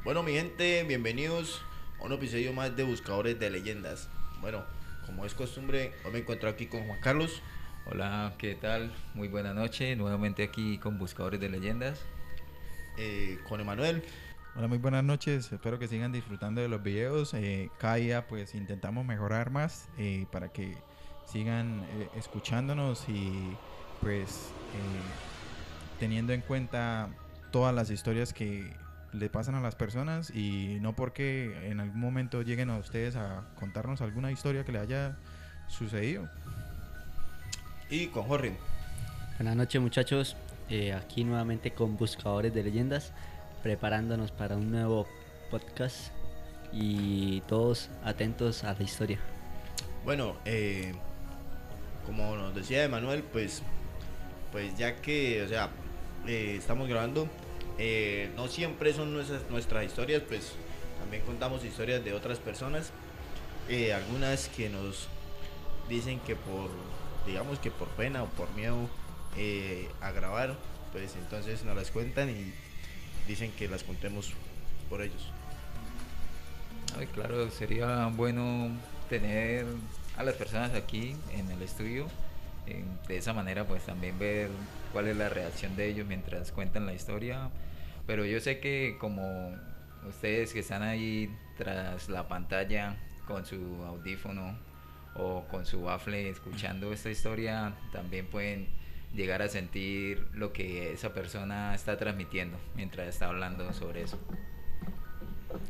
Bueno, mi gente, bienvenidos a un episodio más de Buscadores de Leyendas. Bueno, como es costumbre, hoy me encuentro aquí con Juan Carlos, Hola, ¿qué tal? Muy buena noche. Nuevamente aquí con Buscadores de Leyendas. con Emanuel. Hola, muy buenas noches. Espero que sigan disfrutando de los videos. Cada día pues intentamos mejorar más para que sigan escuchándonos y pues teniendo en cuenta todas las historias que le pasan a las personas y no porque en algún momento lleguen a ustedes a contarnos alguna historia que le haya sucedido. Y con Jorge. Buenas noches muchachos, aquí nuevamente con Buscadores de Leyendas, preparándonos para un nuevo podcast y todos atentos a la historia. Bueno, como nos decía Emanuel, pues ya que, o sea, estamos grabando, no siempre son nuestras historias, pues también contamos historias de otras personas, algunas que nos dicen que digamos que por pena o por miedo a grabar, pues entonces nos las cuentan y dicen que las contemos por ellos. Ay, claro, sería bueno tener a las personas aquí en el estudio. De esa manera pues también ver cuál es la reacción de ellos mientras cuentan la historia. Pero yo sé que como ustedes que están ahí tras la pantalla con su audífono o con su bafle escuchando esta historia, también pueden llegar a sentir lo que esa persona está transmitiendo mientras está hablando sobre eso.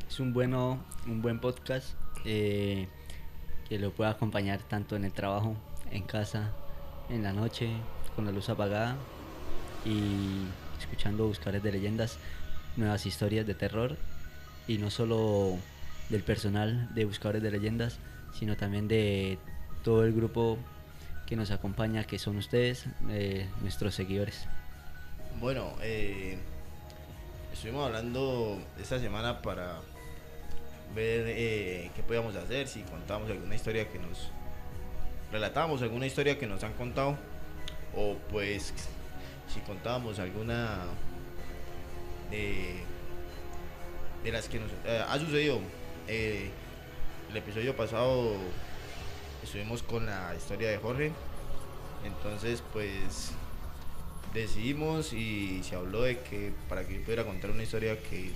Es un buen podcast que lo puede acompañar tanto en el trabajo, en casa, en la noche, con la luz apagada y escuchando Buscadores de Leyendas, nuevas historias de terror y no solo del personal de Buscadores de Leyendas, sino también de todo el grupo que nos acompaña, que son ustedes, nuestros seguidores. Bueno, estuvimos hablando esta semana para ver qué podíamos hacer, si contábamos alguna historia que nos relatábamos alguna historia que nos han contado, o pues si contábamos alguna de, de las que nos ha sucedido. Eh, el episodio pasado estuvimos con la historia de Jorge, entonces pues decidimos y se habló de que para que yo pudiera contar una historia que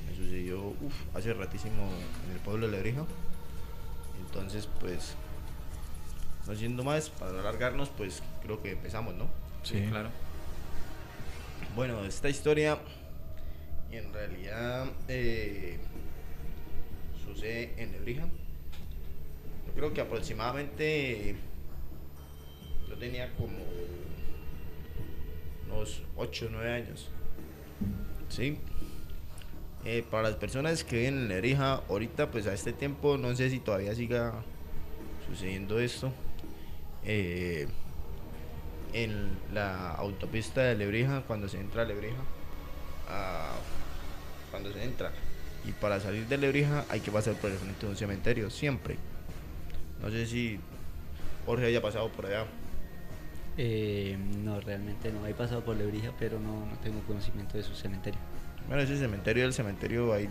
me sucedió hace ratísimo en el pueblo de Lebrija. Entonces pues no siendo más, para no alargarnos, pues creo que empezamos, ¿no? Sí, Sí. claro. Bueno, esta historia en realidad sucede en Lebrija. Yo creo que aproximadamente yo tenía como unos 8 o 9 años. ¿Sí? Para las personas que viven en Lebrija, ahorita pues a este tiempo, no sé si todavía siga sucediendo esto. Eh, en la autopista de Lebrija, cuando se entra a Lebrija, ah, cuando se entra y para salir de Lebrija hay que pasar por el frente de un cementerio, siempre. No sé si Jorge haya pasado por allá. No, realmente no he pasado por Lebrija, pero no tengo conocimiento de su cementerio. Bueno, ese cementerio es el cementerio ahí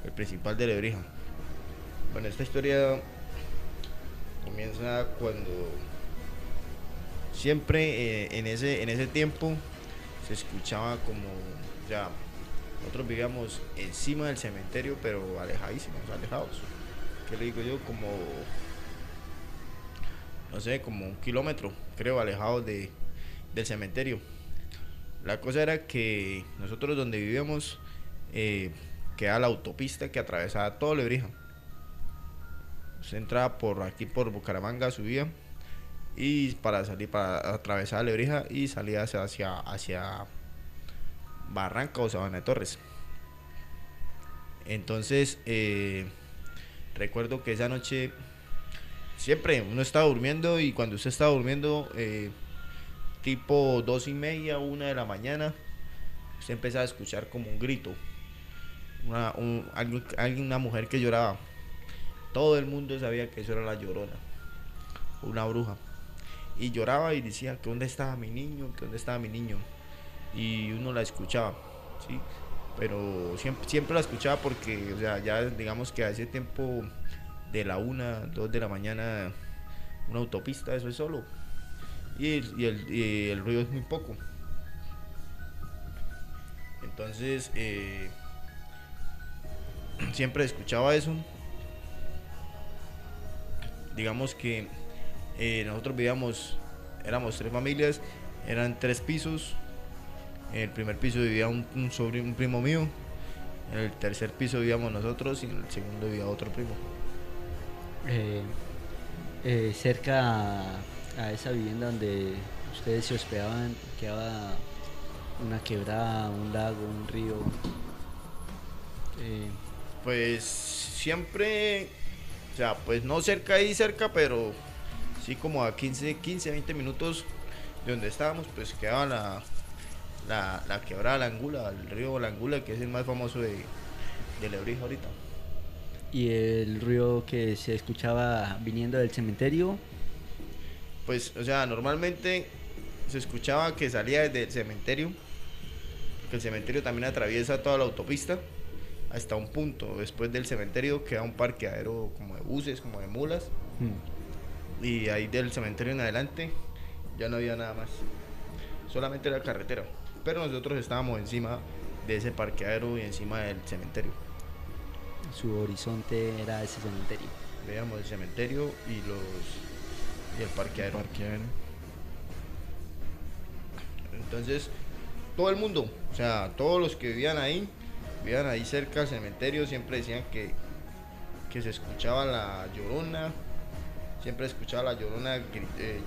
el principal de Lebrija. Bueno, esta historia comienza cuando siempre en ese tiempo se escuchaba como, ya, nosotros vivíamos encima del cementerio, pero alejadísimos, alejados. ¿Qué le digo yo? Como, no sé, como 1 kilómetro, creo, alejados del cementerio. La cosa era que nosotros donde vivíamos eh, queda la autopista que atravesaba todo Lebrija. Usted entraba por aquí por Bucaramanga, subía y para salir, para atravesar Lebrija y salía hacia Barranca o Sabana de Torres. Entonces, recuerdo que esa noche siempre uno estaba durmiendo y cuando usted estaba durmiendo, tipo 2:30, 1 de la mañana, usted empezaba a escuchar como un grito, una mujer que lloraba. Todo el mundo sabía que eso era la Llorona, una bruja. Y lloraba y decía que dónde estaba mi niño, que dónde estaba mi niño. Y uno la escuchaba, ¿sí? pero siempre la escuchaba porque, o sea, ya digamos que a ese tiempo de la 1, 2 de la mañana, una autopista, eso es solo, y el ruido es muy poco. Entonces, siempre escuchaba eso. Digamos que nosotros vivíamos, éramos 3 familias, eran 3 pisos. En el primer piso vivía un primo mío, en el tercer piso vivíamos nosotros y en el segundo vivía otro primo. Cerca a esa vivienda donde ustedes se hospedaban, quedaba una quebrada, un lago, un río. Pues siempre, o sea, pues no cerca ahí cerca, pero sí como a 20 minutos de donde estábamos, pues quedaba la quebrada La Angula, el río La Angula, que es el más famoso de Lebrija ahorita. Y el ruido que se escuchaba viniendo del cementerio. Pues, o sea, normalmente se escuchaba que salía desde el cementerio, que el cementerio también atraviesa toda la autopista hasta un punto. Después del cementerio queda un parqueadero como de buses, como de mulas, y ahí del cementerio en adelante ya no había nada más, solamente la carretera. Pero nosotros estábamos encima de ese parqueadero y encima del cementerio. Su horizonte era ese cementerio. Veíamos el cementerio y el parqueadero. Entonces, todo el mundo, o sea, todos los que vivían ahí cerca del cementerio, siempre decían que se escuchaba la Llorona, siempre escuchaba la Llorona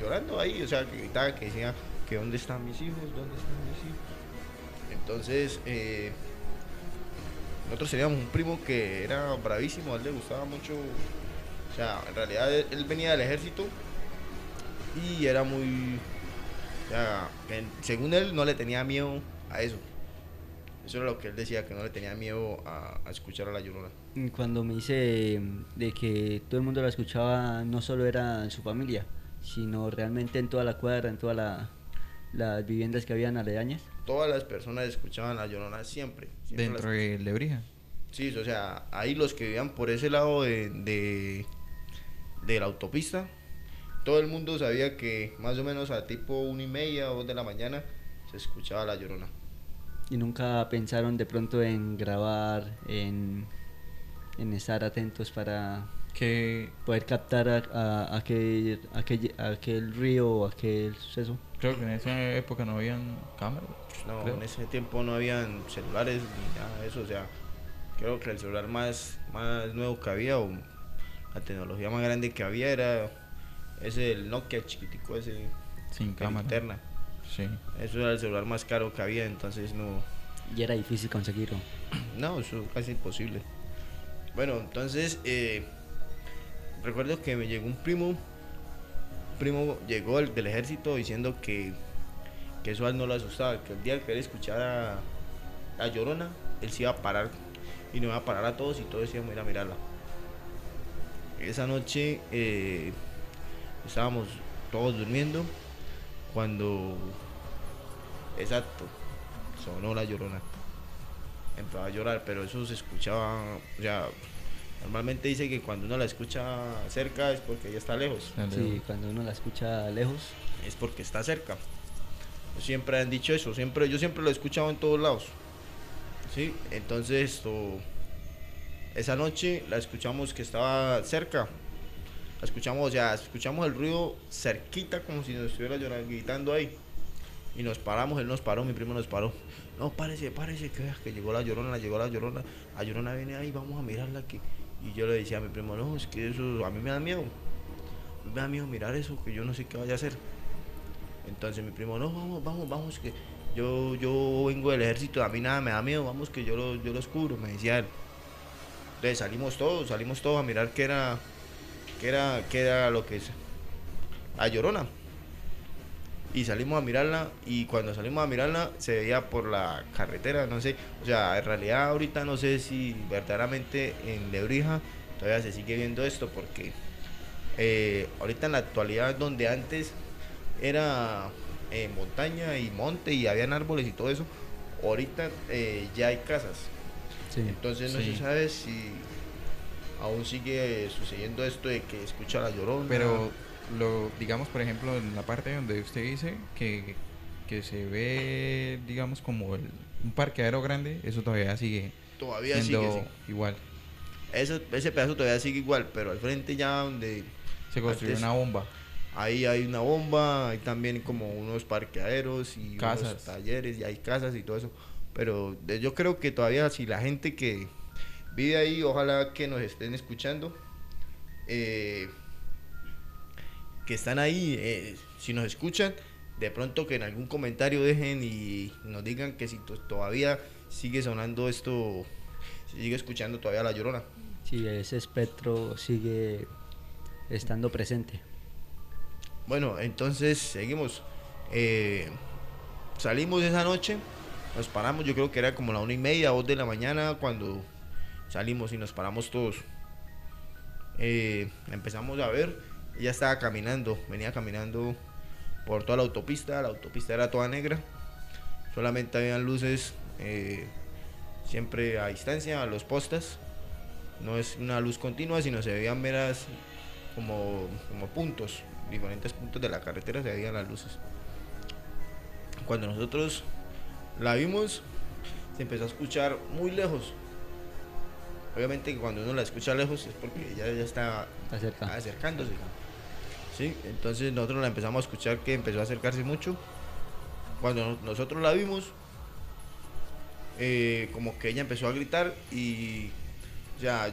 llorando ahí, o sea, que gritaba, que decía que ¿dónde están mis hijos? ¿Dónde están mis hijos? Entonces, nosotros teníamos un primo que era bravísimo, a él le gustaba mucho, o sea, en realidad él venía del ejército y era muy, o sea, según él no le tenía miedo a eso. Eso era lo que él decía, que no le tenía miedo a escuchar a la Llorona. Cuando me dice de que todo el mundo la escuchaba, no solo era en su familia, sino realmente en toda la cuadra, en todas las viviendas que habían aledañas. Todas las personas escuchaban a la Llorona siempre. Dentro de Lebrija. Sí, o sea, ahí los que vivían por ese lado de la autopista, todo el mundo sabía que más o menos a tipo 1:30 o 2 de la mañana se escuchaba la Llorona. ¿Y nunca pensaron de pronto en grabar, en estar atentos para Que poder captar aquel río o aquel suceso? creo que en esa época no habían cámaras. No, creo. en ese tiempo no habían celulares ni nada de eso, o sea, creo que el celular más nuevo que había, o la tecnología más grande que había, era ese, el Nokia chiquitico ese, Sin de cámara. linterna. Sí. Eso era el celular más caro que había, entonces Y era difícil conseguirlo. no, eso es casi imposible. Bueno, entonces recuerdo que me llegó un primo llegó del ejército diciendo que eso a él no lo asustaba, que el día que él escuchara la Llorona, él se iba a parar y nos iba a parar a todos y todos íbamos a ir a mirarla. Esa noche estábamos todos durmiendo cuando, exacto, sonó la Llorona. Empezó a llorar, pero eso se escuchaba, o sea, normalmente dice que cuando uno la escucha cerca es porque ella está lejos, Sí, cuando uno la escucha lejos. es porque está cerca. Siempre han dicho eso, yo siempre lo he escuchado en todos lados. Sí, entonces esa noche la escuchamos que estaba cerca. La escuchamos, o sea, escuchamos el ruido cerquita como si nos estuviera llorando, gritando ahí. Y nos paramos, él nos paró, mi primo nos paró. No, párese, que veas que llegó la Llorona. La Llorona viene ahí, vamos a mirarla aquí. Y yo le decía a mi primo, no, es que eso a mí me da miedo. Me da miedo mirar eso, que yo no sé qué vaya a hacer. Entonces mi primo, no, vamos, que yo vengo del ejército, a mí nada me da miedo, vamos que yo los cubro, me decía él. Entonces salimos todos a mirar qué era lo que es la Llorona. Y salimos a mirarla, y cuando salimos a mirarla se veía por la carretera, no sé, o sea, en realidad ahorita no sé si verdaderamente en Lebrija todavía se sigue viendo esto, porque ahorita en la actualidad, donde antes era montaña y monte y habían árboles y todo eso, ahorita ya hay casas. Sí. Entonces no Sí. se sabe si aún sigue sucediendo esto de que escucha la llorona. Pero digamos, por ejemplo, en la parte donde usted dice que se ve, digamos, como un parqueadero grande, eso todavía sigue todavía siendo sigue, sí. igual. Ese pedazo todavía sigue igual, pero al frente ya donde Se construyó antes, una bomba. ahí hay una bomba, hay también como unos parqueaderos y unos Casas. talleres y hay casas y todo eso. Pero yo creo que todavía si la gente que vive ahí, ojalá que nos estén escuchando, que están ahí, si nos escuchan, de pronto que en algún comentario dejen y nos digan que si todavía sigue sonando esto, si sigue escuchando todavía La Llorona. Sí, ese espectro sigue estando presente. Bueno, entonces seguimos. Salimos esa noche, nos paramos, yo creo que era como la 1:30, 2 de la mañana cuando salimos y nos paramos todos. Empezamos a ver, ella estaba caminando, venía caminando por toda la autopista era toda negra, solamente habían luces siempre a distancia, a los postes, no es una luz continua, sino se veían meras como puntos, diferentes puntos de la carretera se veían las luces. Cuando nosotros la vimos, se empezó a escuchar muy lejos. Obviamente que cuando uno la escucha lejos es porque ya está acercándose. Sí, entonces nosotros la empezamos a escuchar que empezó a acercarse mucho. Cuando nosotros la vimos, como que ella empezó a gritar y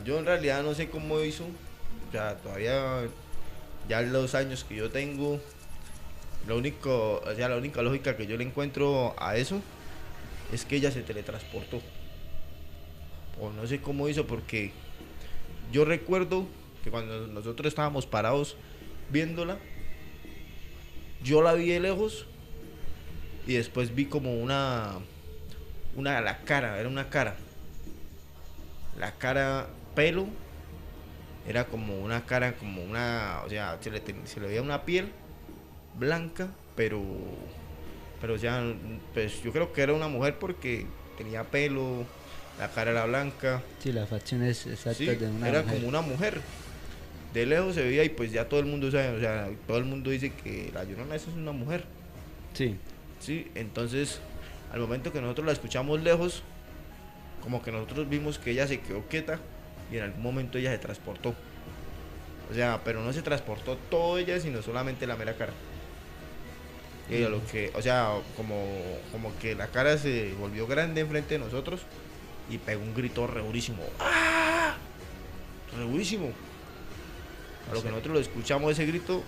yo en realidad no sé cómo hizo. Todavía, ya los años que yo tengo, la única lógica que yo le encuentro a eso es que ella se teletransportó. O no sé cómo hizo, porque yo recuerdo que cuando nosotros estábamos parados viéndola, yo la vi de lejos y después vi como la cara, era una cara. La cara, pelo, era como una cara, o sea, se le veía una piel blanca, pero o sea, pues yo creo que era una mujer porque tenía pelo, la cara era blanca. Sí, las facciones exactas Sí, de una era mujer. como una mujer. De lejos se veía y pues ya todo el mundo sabe, o sea, todo el mundo dice que La Llorona esa es una mujer. Sí, Sí, entonces al momento que nosotros la escuchamos lejos, como que nosotros vimos que ella se quedó quieta y en algún momento ella se transportó. O sea, pero no se transportó todo ella, sino solamente la mera cara. Y ella lo que, o sea, como que la cara se volvió grande enfrente de nosotros y pegó un grito re durísimo. ¡Ah! Re durísimo. A lo que nosotros lo escuchamos ese grito,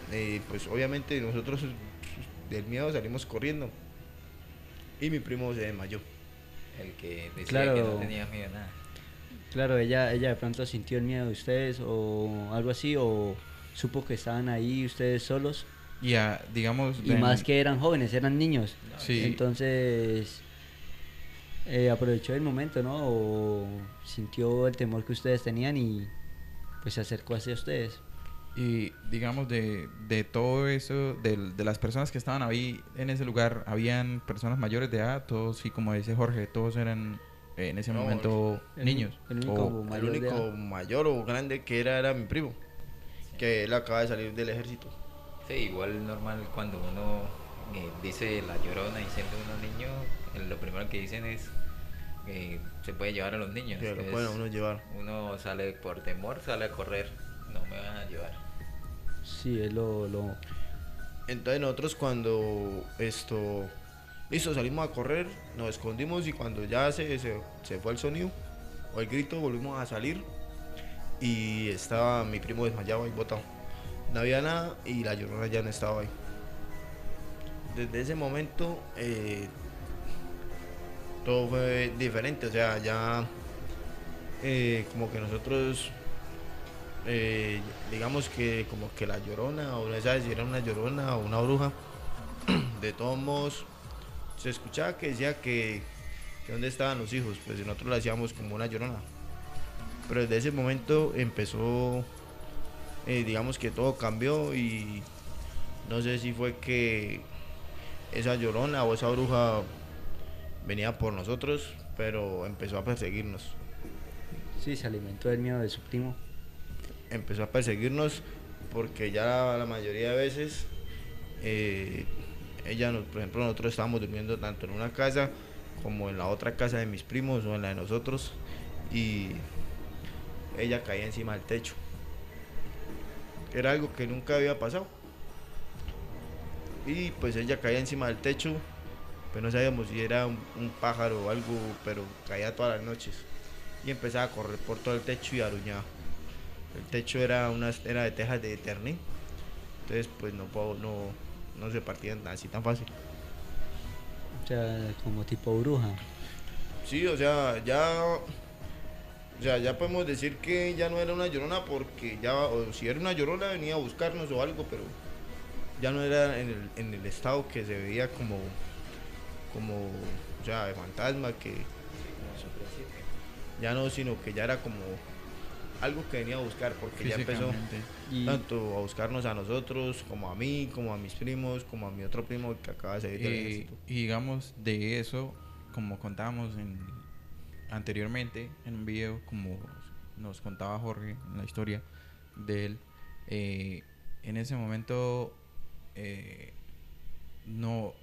pues obviamente nosotros del miedo salimos corriendo. Y mi primo se desmayó. El que decía Claro. que no tenía miedo a nada. claro, ella de pronto sintió el miedo de ustedes o algo así, o supo que estaban ahí ustedes solos, Y digamos... y más que eran jóvenes, eran niños. Sí. Entonces, aprovechó el momento, ¿no? O sintió el temor que ustedes tenían y pues se acercó hacia ustedes. Y digamos de todo eso, de las personas que estaban ahí en ese lugar, habían personas mayores de edad, todos, sí, como dice Jorge, todos eran en ese No, momento el- niños. el único O- El mayor de único edad. mayor o grande que era mi primo, que él acaba de salir del ejército. Sí, igual normal cuando uno dice La Llorona y siendo uno niño, lo primero que dicen es que se puede llevar a los niños. Que lo Entonces, pueden a uno llevar. uno sale por temor, sale a correr, no me van a llevar. Sí, es lo Entonces nosotros cuando listo, salimos a correr, nos escondimos y cuando ya se fue el sonido o el grito, volvimos a salir y estaba mi primo desmayado ahí botado. No había nada y La Llorona ya no estaba ahí. Desde ese momento todo fue diferente, o sea, ya como que nosotros digamos que como que La Llorona, o no sabes si era una llorona o una bruja, de todos modos se escuchaba que decía que dónde estaban los hijos, pues nosotros la hacíamos como una llorona, pero desde ese momento empezó, digamos que todo cambió y no sé si fue que esa llorona o esa bruja venía por nosotros, pero empezó a perseguirnos. Sí, se alimentó del miedo de su primo. Empezó a perseguirnos porque ya la mayoría de veces, por ejemplo, nosotros estábamos durmiendo tanto en una casa como en la otra casa de mis primos o en la de nosotros, y ella caía encima del techo. Era algo que nunca había pasado. Y pues ella caía encima del techo, pero no sabíamos si era un pájaro o algo, pero caía todas las noches. Y empezaba a correr por todo el techo y aruñaba. El techo era de tejas de Eternit, entonces pues no se partían así tan fácil. O sea, como tipo bruja. Sí, ya podemos decir que ya no era una llorona, porque o si era una llorona venía a buscarnos o algo, pero ya no era en el estado que se veía o sea, de fantasma, que ya no, sino que ya era como algo que venía a buscar, porque ya empezó Y tanto a buscarnos a nosotros, como a mí, como a mis primos, como a mi otro primo que acaba de salir del ejército. Y digamos de eso, como contábamos anteriormente en un video, como nos contaba Jorge en la historia de él, en ese momento no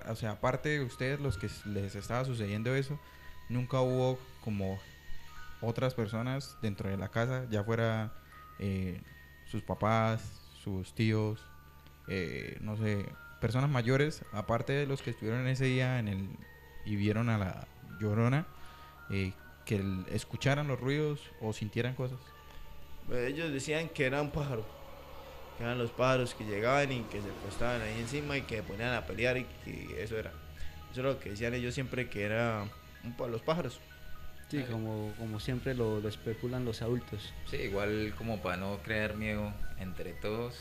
o sea, aparte de ustedes los que les estaba sucediendo eso, nunca hubo como otras personas dentro de la casa, ya fuera sus papás, sus tíos, no sé, personas mayores, aparte de los que estuvieron ese día y vieron a la Llorona, que escucharan los ruidos o sintieran cosas. Ellos decían que era un pájaro, que eran los pájaros que llegaban y que se acostaban ahí encima y que se ponían a pelear, y que eso era lo que decían ellos siempre, que era los pájaros. sí, como siempre lo especulan los adultos. Sí, igual como para no crear miedo entre todos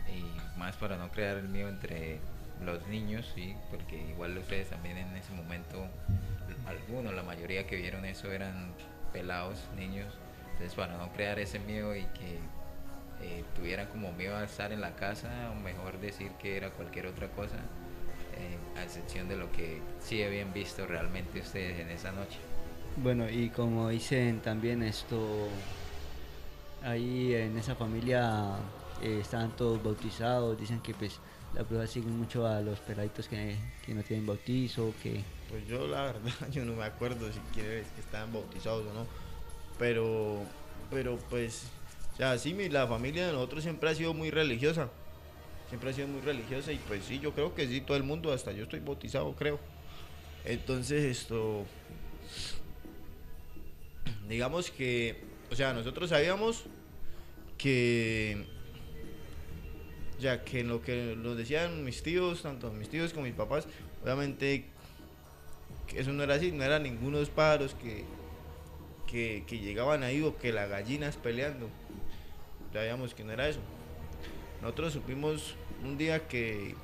y más para no crear el miedo entre los niños, sí, porque igual ustedes también en ese momento, algunos, la mayoría que vieron eso eran pelados, niños, entonces para no crear ese miedo y que tuvieran como miedo a estar en la casa, o mejor decir que era cualquier otra cosa, a excepción de lo que sí habían visto realmente ustedes en esa noche. Bueno, y como dicen también esto, ahí en esa familia estaban todos bautizados, dicen que pues la prueba sigue mucho a los peladitos que no tienen bautizo, que Pues yo la verdad, yo no me acuerdo si quieres que estaban bautizados o no, pero pues, o sea, sí, la familia de nosotros siempre ha sido muy religiosa, y pues sí, yo creo que sí, todo el mundo, hasta yo estoy bautizado, creo. Entonces digamos que, o sea, nosotros sabíamos que, ya que en lo que nos decían mis tíos, tanto mis tíos como mis papás, obviamente que eso no era así, no eran ningunos pájaros que llegaban ahí, o que las gallinas peleando. Sabíamos que no era eso. Nosotros supimos un día que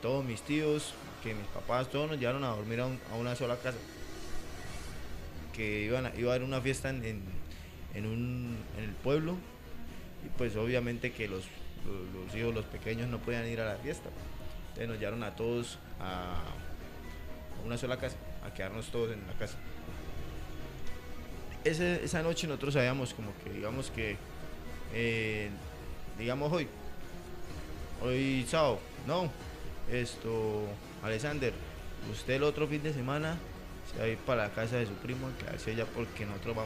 todos mis tíos, que mis papás, todos nos llevaron a dormir a una sola casa. Que iba a haber una fiesta en el pueblo, y pues obviamente que los hijos, los pequeños, no podían ir a la fiesta. Entonces nos llevaron a todos a una sola casa, a quedarnos todos en la casa. Esa noche nosotros sabíamos como que, digamos que, digamos hoy sábado, no, Alexander, usted el otro fin de semana se va a ir para la casa de su primo a quedarse allá, porque nosotros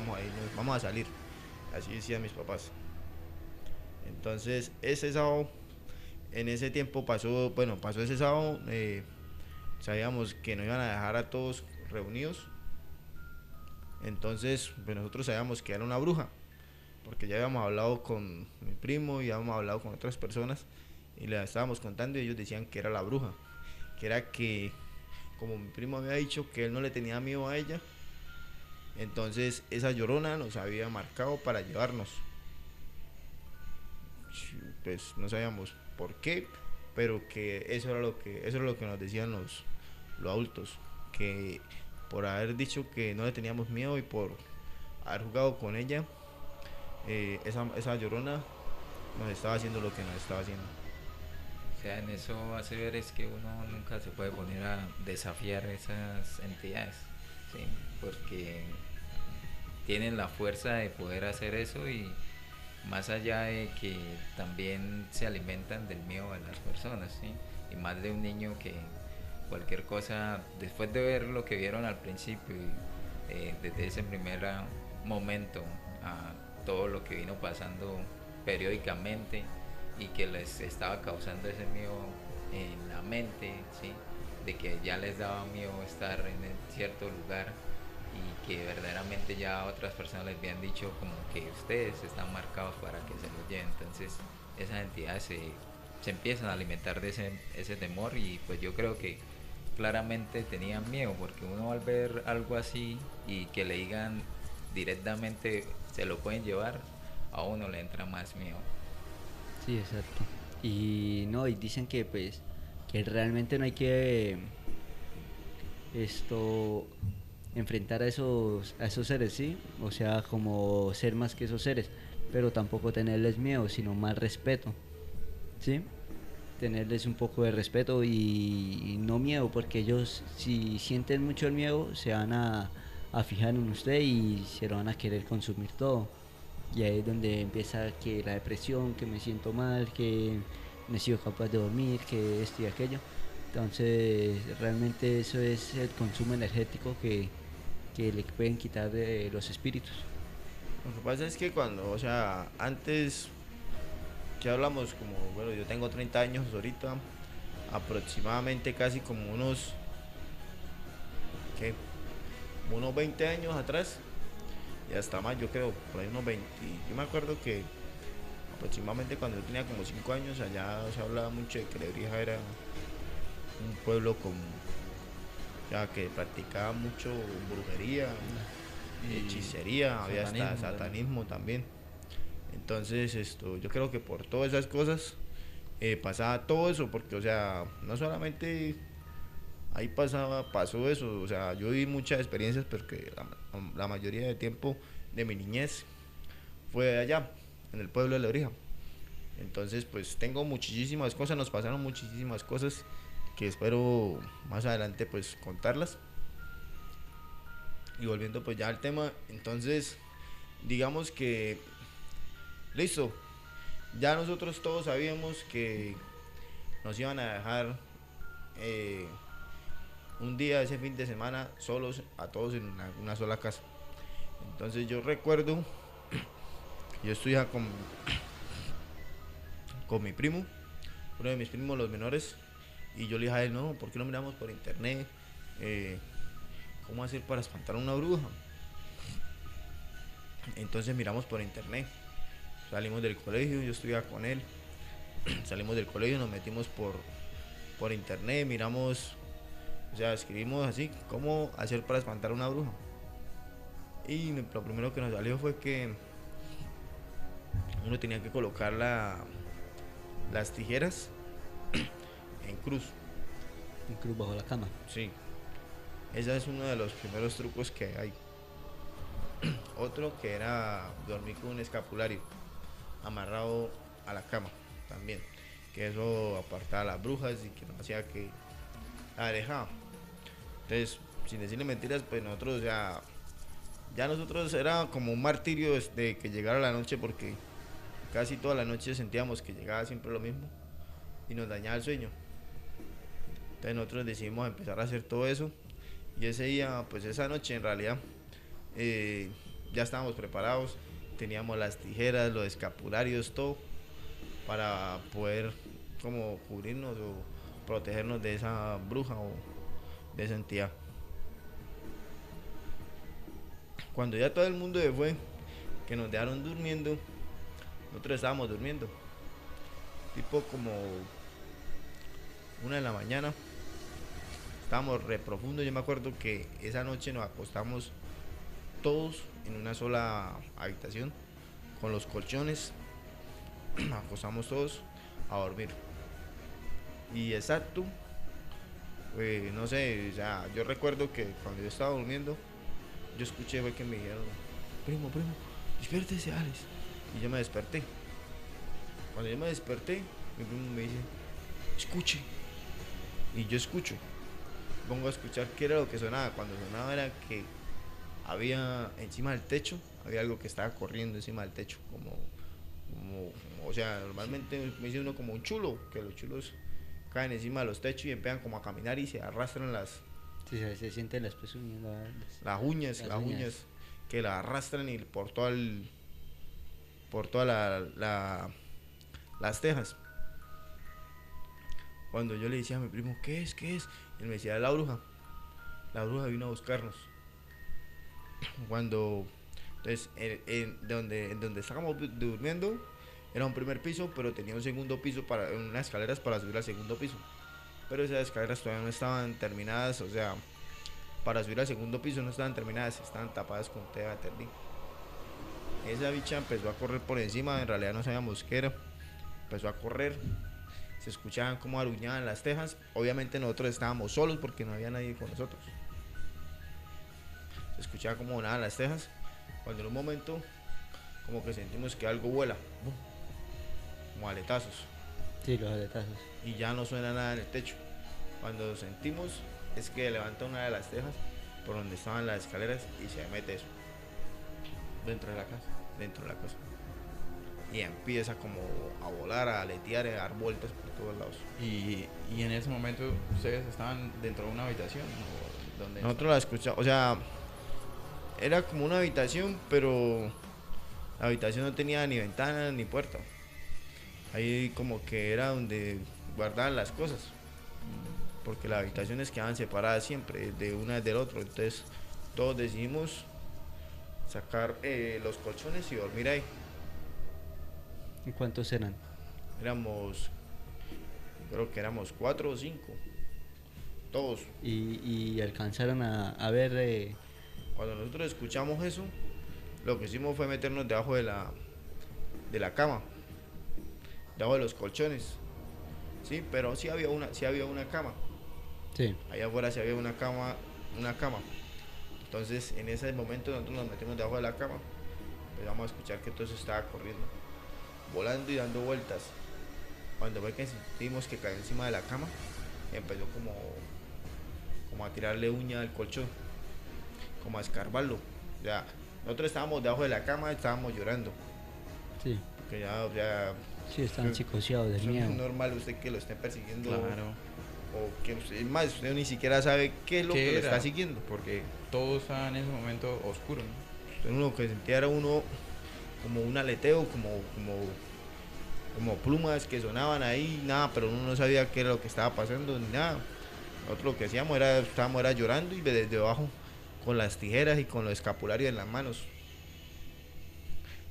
vamos a salir, así decían mis papás. Entonces ese sábado, en ese tiempo pasó ese sábado, sabíamos que no iban a dejar a todos reunidos. Entonces pues nosotros sabíamos que era una bruja, porque ya habíamos hablado con mi primo y habíamos hablado con otras personas y les estábamos contando, y ellos decían que era la bruja, que era que, como mi primo había dicho que él no le tenía miedo a ella, entonces esa llorona nos había marcado para llevarnos. Pues no sabíamos por qué, pero que eso era lo que nos decían los adultos, que por haber dicho que no le teníamos miedo y por haber jugado con ella, esa llorona nos estaba haciendo lo que nos estaba haciendo. sea, en eso hace ver es que uno nunca se puede poner a desafiar esas entidades, ¿sí? Porque tienen la fuerza de poder hacer eso y más allá de que también se alimentan del miedo de las personas, ¿sí? Y más de un niño que cualquier cosa, después de ver lo que vieron al principio y desde ese primer momento a todo lo que vino pasando periódicamente y que les estaba causando ese miedo en la mente, ¿sí? De que ya les daba miedo estar en cierto lugar y que verdaderamente ya otras personas les habían dicho como que ustedes están marcados para que se los lleven. Entonces esas entidades se empiezan a alimentar de ese temor y pues yo creo que claramente tenían miedo porque uno al ver algo así y que le digan directamente se lo pueden llevar, a uno le entra más miedo. Sí, exacto. Y no, y dicen que pues que realmente no hay que esto enfrentar a esos seres, sí, o sea, como ser más que esos seres, pero tampoco tenerles miedo, sino más respeto, sí, tenerles un poco de respeto y no miedo, porque ellos si sienten mucho el miedo se van a fijar en usted y se lo van a querer consumir todo. Y ahí es donde empieza que la depresión, que me siento mal, que no he sido capaz de dormir, que esto y aquello. Entonces, realmente eso es el consumo energético que le pueden quitar de los espíritus. Lo que pasa es que cuando, o sea, antes que hablamos como, bueno, yo tengo 30 años ahorita, aproximadamente casi como unos, ¿qué? Como unos 20 años atrás, y hasta más, yo creo, por ahí unos 20. Yo me acuerdo que aproximadamente cuando yo tenía como 5 años, allá se hablaba mucho de que Lebrija era un pueblo con, ya que practicaba mucho brujería, Y hechicería, había hasta satanismo también. Entonces, yo creo que por todas esas cosas pasaba todo eso, porque, o sea, no solamente ahí pasó eso, o sea, yo viví muchas experiencias, porque la mayoría de tiempo de mi niñez fue allá, en el pueblo de Lebrija. Entonces, pues tengo muchísimas cosas, nos pasaron muchísimas cosas que espero más adelante pues contarlas. Y volviendo pues ya al tema, entonces digamos que listo, ya nosotros todos sabíamos que nos iban a dejar un día ese fin de semana solos a todos en una sola casa. Entonces yo recuerdo, yo estudiaba con mi primo, uno de mis primos los menores, y yo le dije a él, no, ¿por qué no miramos por internet cómo hacer para espantar a una bruja? Entonces miramos por internet, salimos del colegio, yo estudiaba con él, salimos del colegio, nos metimos por internet, miramos, o sea, escribimos así, cómo hacer para espantar a una bruja. Y lo primero que nos salió fue que uno tenía que colocar las tijeras en cruz. En cruz bajo la cama. Sí, ese es uno de los primeros trucos que hay. Otro que era dormir con un escapulario amarrado a la cama también, que eso apartaba a las brujas y que no hacía que la alejaba. Entonces, sin decirle mentiras, pues nosotros ya nosotros era como un martirio desde que llegara la noche, porque casi toda la noche sentíamos que llegaba siempre lo mismo y nos dañaba el sueño. Entonces nosotros decidimos empezar a hacer todo eso, y ese día, pues esa noche en realidad ya estábamos preparados, teníamos las tijeras, los escapularios, todo para poder como cubrirnos o protegernos de esa bruja o de esa entidad. Cuando ya todo el mundo se fue, que nos dejaron durmiendo, nosotros estábamos durmiendo, tipo como 1 de la mañana, estábamos re profundo. Yo me acuerdo que esa noche nos acostamos todos en una sola habitación con los colchones, nos acostamos todos a dormir. Y exacto, no sé, o sea, yo recuerdo que cuando yo estaba durmiendo, yo escuché fue que me dijeron, primo, despiértese, Alex. Y yo me desperté. Cuando yo me desperté, mi primo me dice, escuche. Y yo escucho, pongo a escuchar qué era lo que sonaba. Cuando sonaba era que había encima del techo, había algo que estaba corriendo encima del techo, o sea, normalmente me dice uno como un chulo, que los chulos caen encima de los techos y empiezan como a caminar y se arrastran Sí, se sienten las pezuñas, las uñas, que la arrastran y por toda las tejas. Cuando yo le decía a mi primo, ¿qué es? Él me decía, la bruja vino a buscarnos. Entonces, en donde estábamos durmiendo, era un primer piso, pero tenía un segundo piso, unas escaleras para subir al segundo piso. Pero esas escaleras todavía no estaban terminadas, o sea, para subir al segundo piso no estaban terminadas, estaban tapadas con tela de terdí. Esa bicha empezó a correr por encima, en realidad no sabíamos qué era. Empezó a correr, se escuchaban como aruñaban las tejas. Obviamente nosotros estábamos solos porque no había nadie con nosotros. Se escuchaba como sonaban las tejas, cuando en un momento como que sentimos que algo vuela, ¡bum!, como aletazos, Sí, los aletazos. y ya no suena nada en el techo. Cuando lo sentimos es que levanta una de las tejas por donde estaban las escaleras y se mete eso Dentro de la casa. dentro de la casa y empieza como a volar, a aletear, a dar vueltas por todos lados. Y en ese momento ustedes estaban dentro de una habitación o donde Nosotros la escuchamos, o sea, era como una habitación, pero la habitación no tenía ni ventana ni puerta. Ahí como que era donde guardaban las cosas, porque las habitaciones quedaban separadas siempre de una del otro. Entonces todos decidimos sacar los colchones y dormir ahí. ¿Y cuántos eran? Creo que éramos 4 o 5, todos. Y alcanzaron a ver. Cuando nosotros escuchamos eso, lo que hicimos fue meternos debajo de la cama, debajo de los colchones. Sí, pero sí había una cama. Sí. Allá afuera sí había una cama. Entonces, en ese momento nosotros nos metimos debajo de la cama. Empezamos a escuchar que todo eso estaba corriendo, volando y dando vueltas. Cuando fue que sentimos que cayó encima de la cama, empezó como a tirarle uña al colchón, como a escarbarlo. O sea, nosotros estábamos debajo de la cama, estábamos llorando. Sí. Porque ya, o sea, Sí, estaban psicoseados del eso no miedo. es normal usted que lo esté persiguiendo. Claro. O que usted ni siquiera sabe qué es lo que lo está siguiendo. Porque todo estaba en ese momento oscuro, ¿no? Entonces uno que sentía era como un aleteo, como plumas que sonaban ahí, nada, pero uno no sabía qué era lo que estaba pasando, ni nada. Nosotros lo que hacíamos estábamos llorando y desde abajo con las tijeras y con los escapularios en las manos.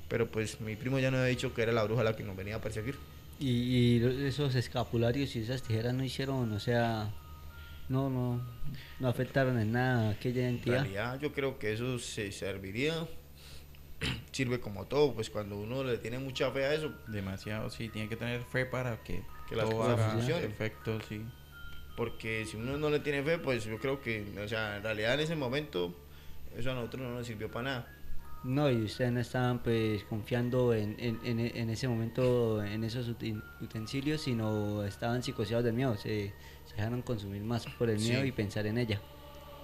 Pero pues mi primo ya nos había dicho que era la bruja la que nos venía a perseguir. Y esos escapularios y esas tijeras no hicieron, o sea, no afectaron en nada a aquella En entidad. realidad yo creo que eso se serviría, sirve como todo, pues cuando uno le tiene mucha fe a eso, Demasiado, sí, tiene que tener fe para que las todo cosas haga funcionen. efecto, sí. Porque si uno no le tiene fe, pues yo creo que, o sea, en realidad en ese momento eso a nosotros no nos sirvió para nada. No, y ustedes no estaban pues confiando en ese momento en esos utensilios, sino estaban psicoseados del miedo, se dejaron consumir más por el miedo Sí. y pensar en ella.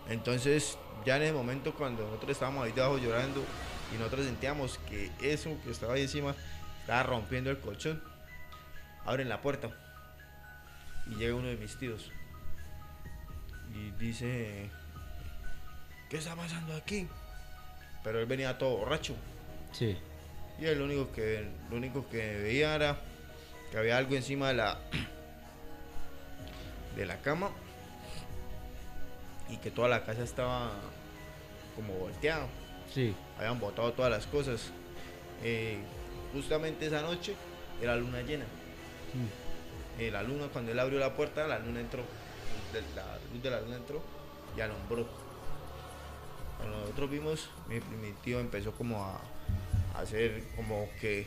Entonces, ya en ese momento cuando nosotros estábamos ahí debajo llorando y nosotros sentíamos que eso que estaba ahí encima estaba rompiendo el colchón, abren la puerta y llega uno de mis tíos y dice, ¿qué está pasando aquí? Pero él venía todo borracho Sí. y él lo único que veía era que había algo encima de la cama y que toda la casa estaba como volteada. Sí. Habían botado todas las cosas. Justamente esa noche era luna llena. La luna, cuando él abrió la puerta, la luna entró. La luz de la luna entró y alumbró. Cuando nosotros vimos, mi tío empezó como a hacer como que,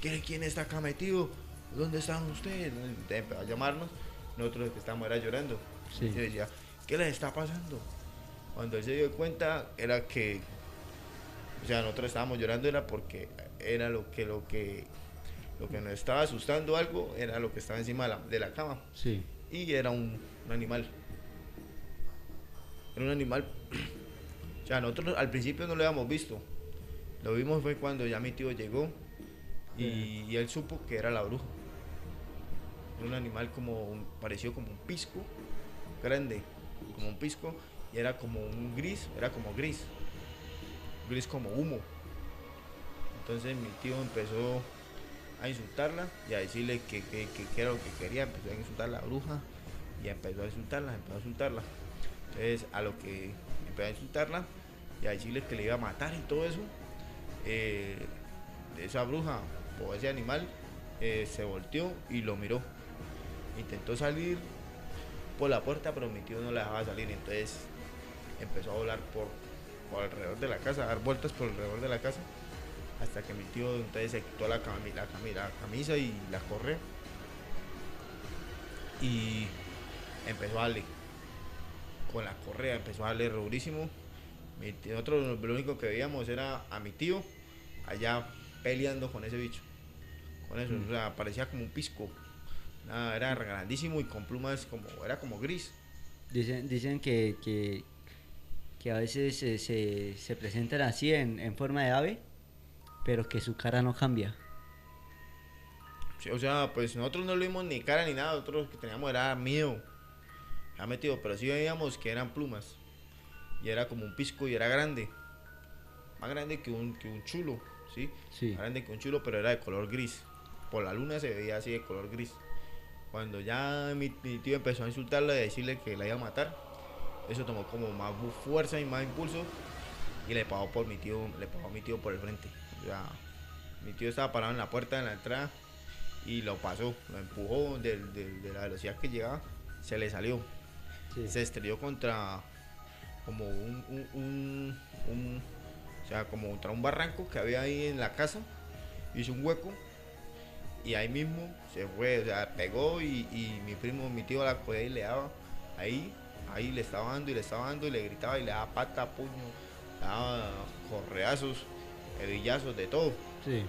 ¿quién está acá metido? ¿Dónde están ustedes? Entonces empezó a llamarnos. Nosotros que estábamos era llorando. Sí. Y yo decía, ¿qué les está pasando? Cuando él se dio cuenta era que, o sea, nosotros estábamos llorando era porque era lo que Lo que nos estaba asustando algo era lo que estaba encima de la cama. Sí. Y era un animal. Era un animal. O sea, nosotros al principio no lo habíamos visto. Lo vimos fue cuando ya mi tío llegó y él supo que era la bruja. Era un animal parecido como un pisco, grande, como un pisco, y era como un gris, gris como humo. Entonces mi tío empezó a insultarla y a decirle que era lo que quería, empezó a insultar a la bruja y empezó a insultarla. Entonces a lo que empezó a insultarla y a decirle que le iba a matar y todo eso, esa bruja o ese animal se volteó y lo miró. Intentó salir por la puerta, pero mi tío no la dejaba salir, entonces empezó a volar por alrededor de la casa, a dar vueltas por alrededor de la casa, hasta que mi tío entonces se quitó la camisa y la correa y empezó a darle con la correa, empezó a darle durísimo. Nosotros lo único que veíamos era a mi tío allá peleando con ese bicho, con eso, o sea, parecía como un pisco. Nada, era grandísimo y con plumas era como gris. Dicen que a veces se presentan así en forma de ave, pero que su cara no cambia. Sí, o sea, pues nosotros no le vimos ni cara ni nada, nosotros lo que teníamos era miedo, ya metido, pero sí veíamos que eran plumas. Y era como un pisco y era grande, más grande que un chulo, ¿sí? Sí. Más grande que un chulo, pero era de color gris. Por la luna se veía así de color gris. Cuando ya mi tío empezó a insultarla y a decirle que la iba a matar, eso tomó como más fuerza y más impulso y le pagó a mi tío por el frente. O sea, mi tío estaba parado en la puerta de la entrada y lo pasó, lo empujó de la velocidad que llegaba, se le salió. Sí. Se estrelló contra como o sea, como contra un barranco que había ahí en la casa, hizo un hueco y ahí mismo se fue, o sea, pegó y mi tío la cogía y le daba, ahí le estaba dando y le gritaba y le daba pata, puño, le daba correazos, hebillazos, de todo. Sí.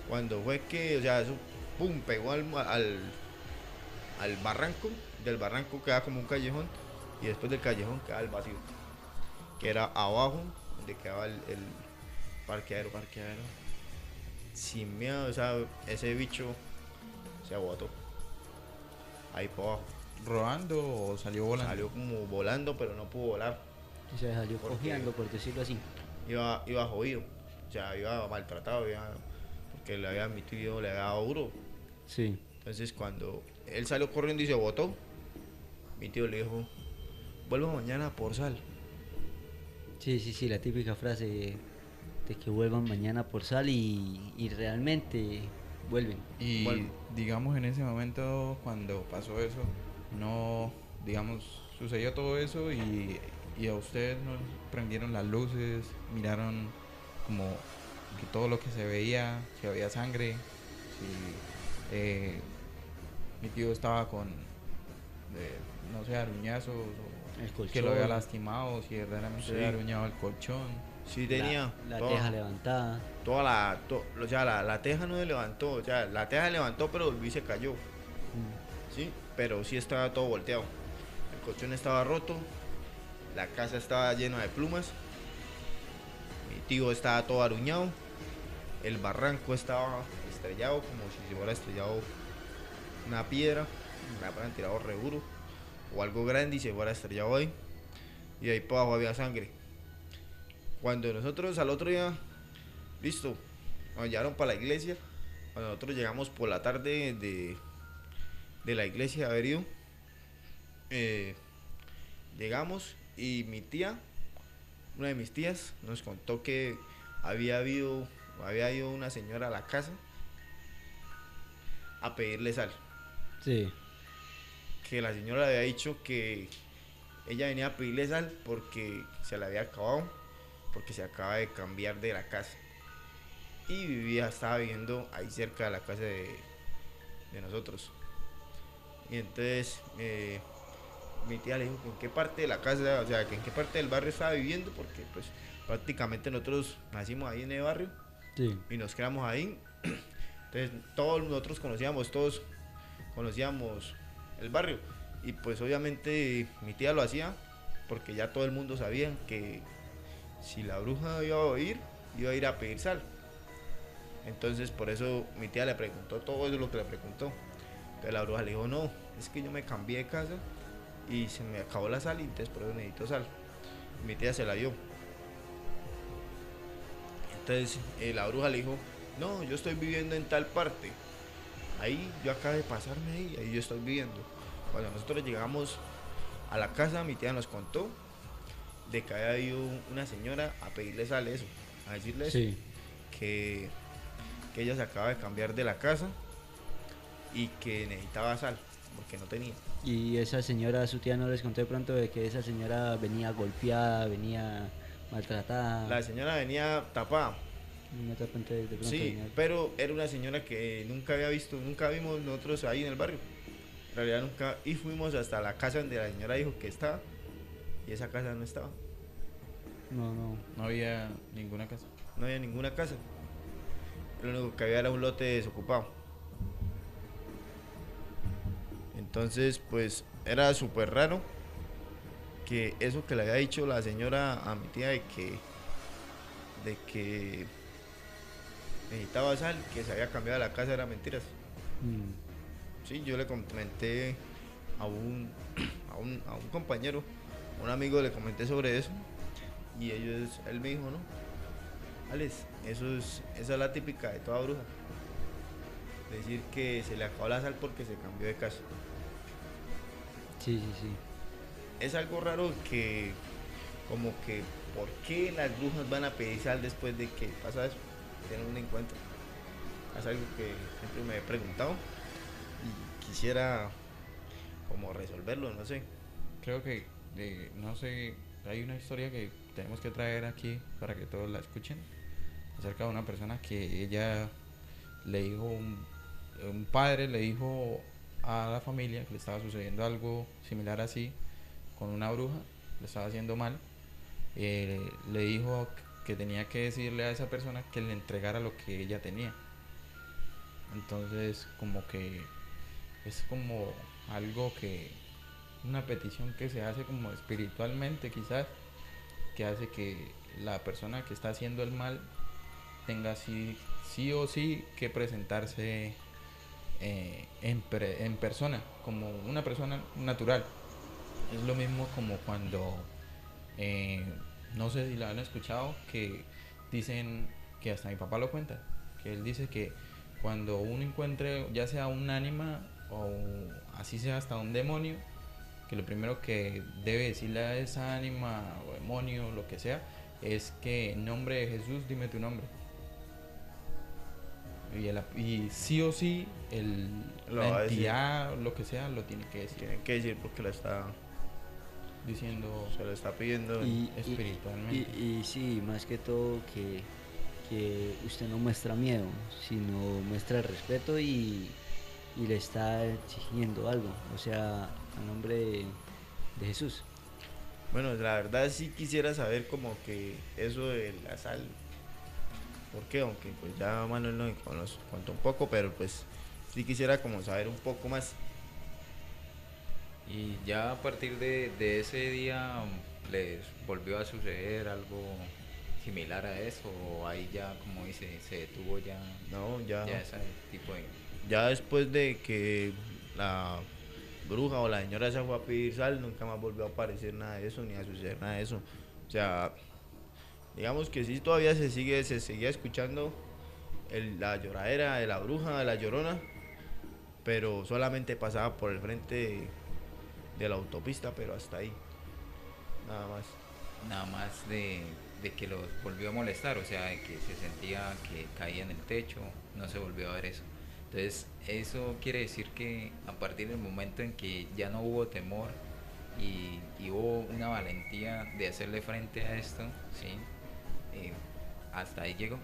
Cuando fue que, o sea, eso, pum, pegó al barranco, del barranco queda como un callejón y después del callejón queda el vacío, que era abajo donde quedaba el parqueadero. Sin miedo, o sea, ese bicho se agotó ahí por abajo. ¿Rodando o salió volando? Salió como volando, pero no pudo volar. Y se salió Porque cojeando, por decirlo así. Iba jodido, o sea, iba maltratado, porque mi tío le había dado duro. Sí. Entonces cuando él salió corriendo y se botó, mi tío le dijo, vuelva mañana por sal. Sí, la típica frase de que vuelvan mañana por sal y realmente vuelven. Y Bueno. digamos en ese momento cuando pasó eso, no, digamos, sucedió todo eso y a usted no prendieron las luces, miraron como que todo lo que se veía, que había sangre, si mi tío estaba con, no sé, aruñazos El o colchón, que lo había lastimado, si verdaderamente Sí. había aruñado el colchón. Sí tenía la toda- teja levantada. o sea, la teja no se levantó, o sea, la teja se levantó pero volvió y se cayó, sí, pero sí estaba todo volteado. El colchón estaba roto, la casa estaba llena de plumas, mi tío estaba todo aruñado, el barranco estaba estrellado como si se hubiera estrellado una piedra, me habían tirado re duro o algo grande y se fuera estrellado ahí, y ahí por abajo había sangre. Cuando nosotros al otro día, listo, nos llevaron para la iglesia. Cuando nosotros llegamos por la tarde de la iglesia de haber ido, llegamos y mi tía, una de mis tías, nos contó que había ido una señora a la casa a pedirle sal. Sí. Que la señora le había dicho que ella venía a pedirle sal porque se la había acabado, porque se acaba de cambiar de la casa y estaba viviendo ahí cerca de la casa de nosotros. Y entonces mi tía le dijo que en qué parte de la casa, o sea, que en qué parte del barrio estaba viviendo, porque pues prácticamente nosotros nacimos ahí en el barrio Sí. y nos quedamos ahí. Entonces todos conocíamos el barrio. Y pues obviamente mi tía lo hacía porque ya todo el mundo sabía que si la bruja iba a ir a pedir sal. Entonces por eso mi tía le preguntó todo eso lo que le preguntó. Entonces la bruja le dijo, no, es que yo me cambié de casa y se me acabó la sal y entonces por eso necesito sal. Mi tía se la dio. Entonces la bruja le dijo, no, yo estoy viviendo en tal parte. Ahí yo acabo de pasarme ahí yo estoy viviendo. Cuando nosotros llegamos a la casa, mi tía nos contó de que había ido una señora a pedirle sal eso, a decirles Sí. que ella se acaba de cambiar de la casa y que necesitaba sal porque no tenía. Y esa señora, su tía no les contó de pronto de que esa señora venía golpeada, venía maltratada. La señora venía tapada, No te pronto de pronto sí, venía- pero era una señora que nunca vimos nosotros ahí en el barrio. En realidad nunca, y fuimos hasta la casa donde la señora dijo que estaba, y esa casa no estaba, No. No había ninguna casa. no había ninguna casa. Lo único que había era un lote desocupado. Entonces, pues era súper raro que eso que le había dicho la señora a mi tía de que necesitaba sal, que se había cambiado de la casa, era mentiras. Mm. Sí, yo le comenté a un, a un compañero, a un amigo, le comenté sobre eso y él me dijo, no, Alex, esa es la típica de toda bruja. Decir que se le acabó la sal porque se cambió de casa. Sí. Es algo raro que, como que, ¿por qué las brujas van a pedir sal después de que pasa eso? Tienen un encuentro. Es algo que siempre me he preguntado y quisiera como resolverlo, no sé. Creo que, no sé, hay una historia que tenemos que traer aquí para que todos la escuchen, acerca de una persona que ella le dijo, un padre le dijo a la familia que le estaba sucediendo algo similar así, con una bruja, le estaba haciendo mal. Le dijo que tenía que decirle a esa persona que le entregara lo que ella tenía. Entonces, como que es como algo que, una petición que se hace como espiritualmente quizás, que hace que la persona que está haciendo el mal tenga sí o sí que presentarse en persona, como una persona natural. Es lo mismo como cuando, no sé si la han escuchado, que dicen, que hasta mi papá lo cuenta, que él dice que cuando uno encuentre ya sea un ánima o así sea hasta un demonio, que lo primero que debe decirle a esa ánima o demonio, lo que sea, es que en nombre de Jesús dime tu nombre. Y sí o sí Lo la va a decir. entidad, lo que sea, lo tiene que decir, Tienen que decir porque diciendo se lo está pidiendo. espiritualmente. Y sí, más que todo que usted no muestra miedo, sino muestra respeto y le está exigiendo algo, o sea, a nombre de Jesús. Bueno, la verdad sí quisiera saber como que eso de la sal. ¿Por qué? Aunque pues ya Manuel nos contó un poco, pero pues sí quisiera como saber un poco más. Y ya a partir de ese día les volvió a suceder algo similar a eso, o ahí ya, como dice, se detuvo ya, No, ya ese tipo de... ya después de que la bruja o la señora esa fue a pedir sal, nunca más volvió a aparecer nada de eso, ni a suceder nada de eso. O sea, digamos que sí todavía se seguía escuchando la lloradera de la bruja, de la llorona, pero solamente pasaba por el frente de la autopista, pero hasta ahí, nada más. Nada más de que los volvió a molestar, o sea, de que se sentía que caía en el techo, no se volvió a ver eso. Entonces, eso quiere decir que a partir del momento en que ya no hubo temor y hubo una valentía de hacerle frente a esto, ¿sí? Hasta ahí llegó.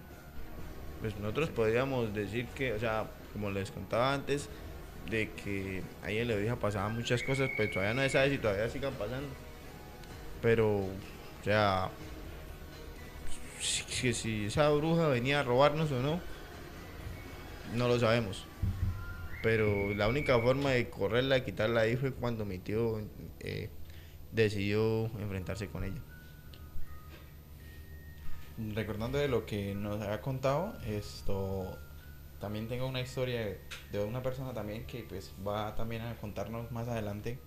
Pues nosotros podríamos decir que, o sea, como les contaba antes, de que ahí en la Lebrija pasaban muchas cosas, pues todavía no se sabe si todavía sigan pasando. Pero, o sea, si esa bruja venía a robarnos o no, no lo sabemos. Pero la única forma de correrla, de quitarla ahí fue cuando mi tío decidió enfrentarse con ella. Recordando de lo que nos había contado, también tengo una historia de una persona también que pues va también a contarnos más adelante,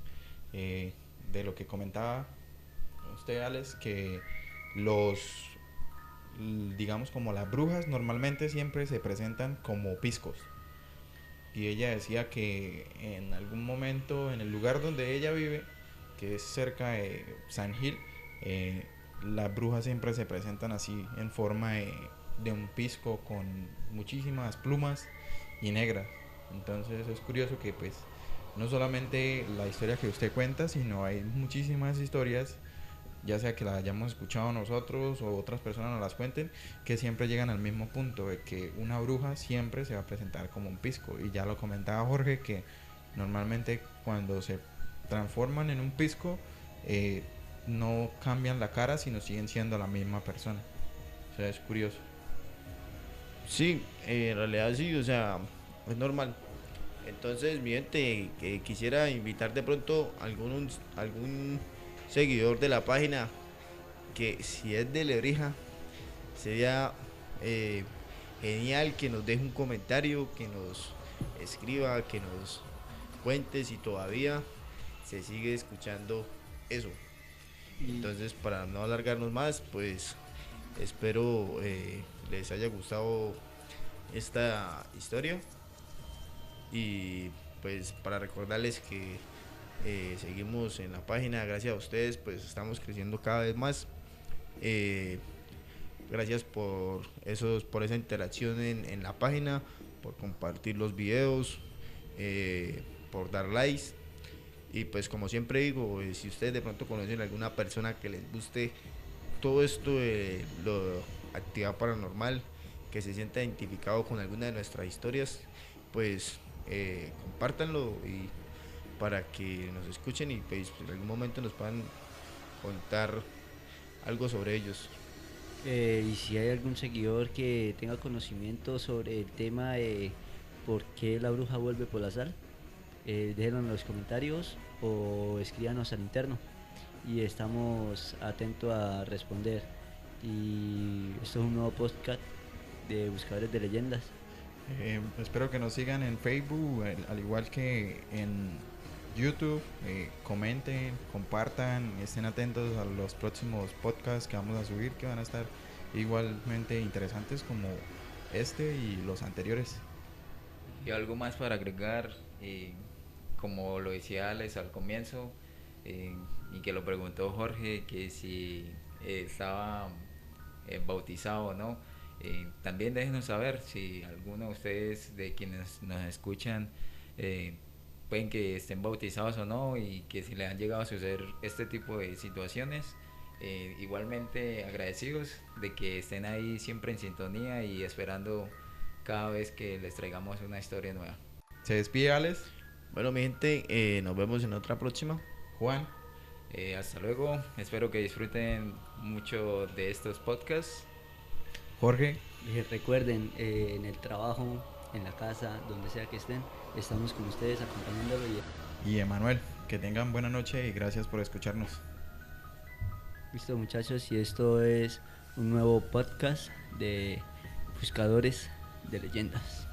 de lo que comentaba usted, Alex, que los, digamos, como las brujas normalmente siempre se presentan como piscos. Y ella decía que en algún momento en el lugar donde ella vive, que es cerca de San Gil, las brujas siempre se presentan así en forma de un pisco con muchísimas plumas y negras. Entonces es curioso que pues no solamente la historia que usted cuenta, sino hay muchísimas historias, ya sea que las hayamos escuchado nosotros o otras personas nos las cuenten, que siempre llegan al mismo punto de que una bruja siempre se va a presentar como un pisco. Y ya lo comentaba Jorge, que normalmente cuando se transforman en un pisco, no cambian la cara, sino siguen siendo la misma persona. O sea, es curioso. Sí, en realidad sí, o sea, es normal. Entonces, mi gente, que quisiera invitar de pronto algún seguidor de la página que si es de Lebrija, sería genial que nos deje un comentario, que nos escriba, que nos cuente si todavía se sigue escuchando eso. Entonces, para no alargarnos más, pues espero les haya gustado esta historia. Y pues para recordarles que seguimos en la página, gracias a ustedes, pues estamos creciendo cada vez más. Gracias por esa interacción en la página, por compartir los videos, por dar likes. Y pues como siempre digo, si ustedes de pronto conocen a alguna persona que les guste todo esto de lo actividad paranormal, que se sienta identificado con alguna de nuestras historias, pues compártanlo y para que nos escuchen y pues en algún momento nos puedan contar algo sobre ellos. Y si hay algún seguidor que tenga conocimiento sobre el tema de por qué la bruja vuelve por la sal, déjenlo en los comentarios o escríbanos al interno y estamos atentos a responder. Y esto es un nuevo podcast de Buscadores de Leyendas. Espero que nos sigan en Facebook, al igual que en YouTube. Comenten, compartan, estén atentos a los próximos podcasts que vamos a subir, que van a estar igualmente interesantes como este y los anteriores. Y algo más para agregar, como lo decía Alex al comienzo, y que lo preguntó Jorge, que si estaba bautizado o no. También déjenos saber si alguno de ustedes, de quienes nos escuchan, pueden que estén bautizados o no, y que si le han llegado a suceder este tipo de situaciones, igualmente agradecidos de que estén ahí siempre en sintonía y esperando cada vez que les traigamos una historia nueva. Se despide Alex. Bueno, mi gente, nos vemos en otra próxima. Juan. Hasta luego, espero que disfruten mucho de estos podcasts. Jorge. Recuerden, en el trabajo, en la casa, donde sea que estén, estamos con ustedes acompañándolo. Y Emanuel, que tengan buena noche y gracias por escucharnos. Listo, muchachos, y esto es un nuevo podcast de Buscadores de Leyendas.